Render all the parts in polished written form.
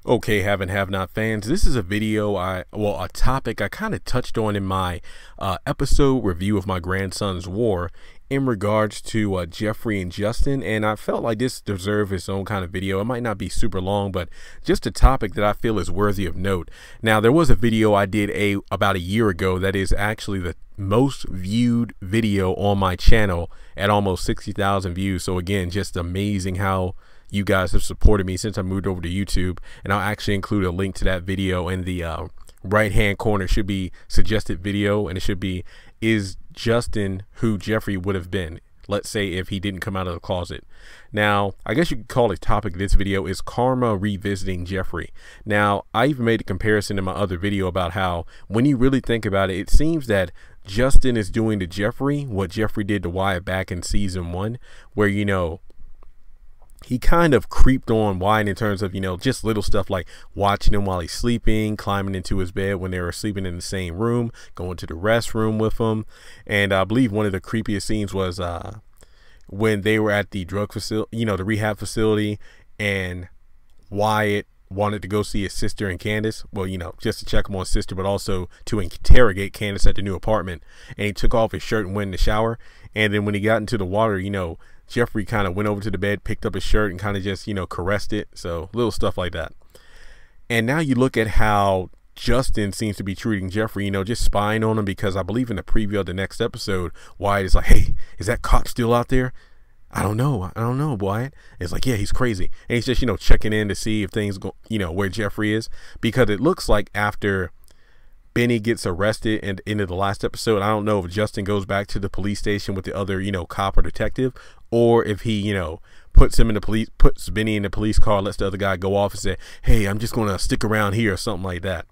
Okay, have and have not fans. This is a video a topic I kind of touched on in my episode review of my grandson's war in regards to Jeffrey and Justin, and I felt like this deserved its own kind of video. It might not be super long, but just a topic that I feel is worthy of note. Now, there was a video I did about a year ago that is actually the most viewed video on my channel at almost 60,000 views. So again, just amazing how you guys have supported me since I moved over to YouTube, and I'll actually include a link to that video in the right hand corner. It should be suggested video, and it should be, is Justin who Jeffrey would have been, let's say, if he didn't come out of the closet. Now, I guess you could call the topic of this video is karma revisiting Jeffrey. Now, I even made a comparison in my other video about how when you really think about it, it seems that Justin is doing to Jeffrey what Jeffrey did to Wyatt back in season 1, where, you know, he kind of creeped on Wyatt in terms of, you know, just little stuff like watching him while he's sleeping, climbing into his bed when they were sleeping in the same room, going to the restroom with him. And I believe one of the creepiest scenes was when they were at the drug facility, you know, the rehab facility, and Wyatt wanted to go see his sister and Candace. Well, you know, just to check him on his sister, but also to interrogate Candace at the new apartment. And he took off his shirt and went in the shower. And then when he got into the water, you know, Jeffrey kind of went over to the bed, picked up his shirt, and kind of just, you know, caressed it. So little stuff like that. And now you look at how Justin seems to be treating Jeffrey, you know, just spying on him, because I believe in the preview of the next episode, Wyatt is like, hey, is that cop still out there? I don't know, Wyatt. It's like, yeah, he's crazy. And he's just, you know, checking in to see if things go, you know, where Jeffrey is, because it looks like after Benny gets arrested and into the last episode, I don't know if Justin goes back to the police station with the other, you know, cop or detective, or if he, you know, puts Benny in the police car, lets the other guy go off and say, hey, I'm just going to stick around here or something like that.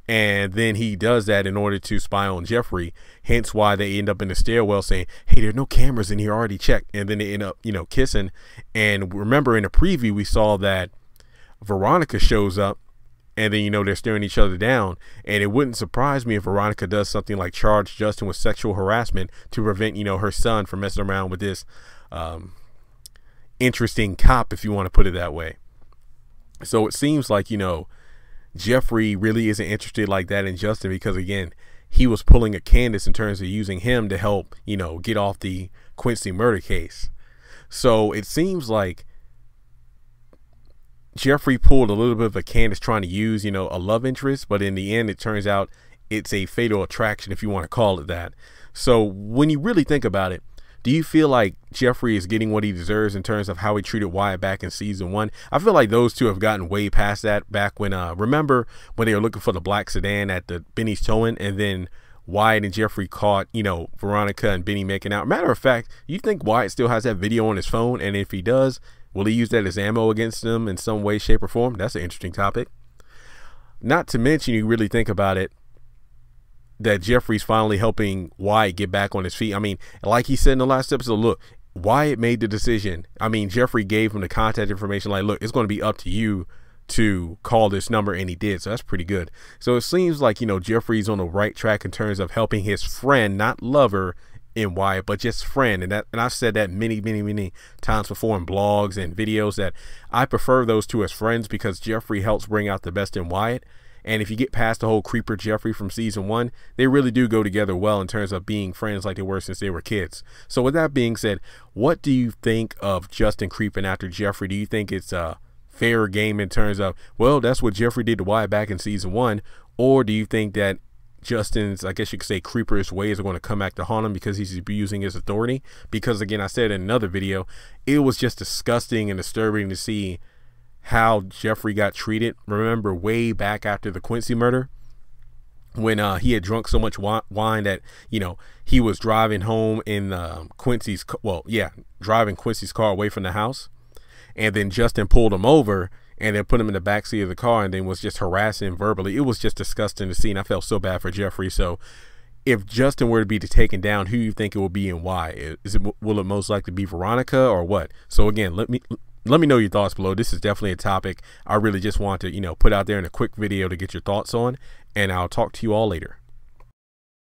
And then he does that in order to spy on Jeffrey, hence why they end up in the stairwell saying, hey, there's no cameras in here, already checked. And then they end up, you know, kissing. And remember, in the preview, we saw that Veronica shows up, and then, you know, they're staring each other down. And it wouldn't surprise me if Veronica does something like charge Justin with sexual harassment to prevent, you know, her son from messing around with this interesting cop, if you want to put it that way. So it seems like, you know, Jeffrey really isn't interested like that in Justin, because again, he was pulling a Candace in terms of using him to help, you know, get off the Quincy murder case. So it seems like Jeffrey pulled a little bit of a Candace trying to use, you know, a love interest, but in the end, it turns out it's a fatal attraction, if you want to call it that. So when you really think about it, do you feel like Jeffrey is getting what he deserves in terms of how he treated Wyatt back in season 1? I feel like those two have gotten way past that back when, remember when they were looking for the black sedan at the Benny's towing, and then Wyatt and Jeffrey caught, you know, Veronica and Benny making out. Matter of fact, you think Wyatt still has that video on his phone? And if he does, will he use that as ammo against them in some way, shape, or form? That's an interesting topic. Not to mention, you really think about it, that Jeffrey's finally helping Wyatt get back on his feet. I mean, like he said in the last episode, look, Wyatt made the decision. I mean, Jeffrey gave him the contact information, like, look, it's going to be up to you to call this number, and he did. So that's pretty good. So it seems like, you know, Jeffrey's on the right track in terms of helping his friend, not lover in Wyatt, but just friend. And I've said that many times before in blogs and videos, that I prefer those two as friends, because Jeffrey helps bring out the best in Wyatt. And if you get past the whole creeper Jeffrey from season 1, they really do go together well in terms of being friends like they were since they were kids. So with that being said, what do you think of Justin creeping after Jeffrey? Do you think it's a fair game in terms of, well, that's what Jeffrey did to Wyatt back in season 1? Or do you think that Justin's, I guess you could say, creeperish ways are going to come back to haunt him because he's abusing his authority? Because again, I said in another video, it was just disgusting and disturbing to see how Jeffrey got treated. Remember way back after the Quincy murder, when he had drunk so much wine that, you know, he was driving home in driving Quincy's car away from the house, and then Justin pulled him over and then put him in the backseat of the car and then was just harassing him verbally. It was just disgusting to see, and I felt so bad for Jeffrey. So if Justin were to be taken down, who you think it will be and why? Will it most likely be Veronica or what? So again, let me know your thoughts below. This is definitely a topic I really just want to, you know, put out there in a quick video to get your thoughts on, and I'll talk to you all later.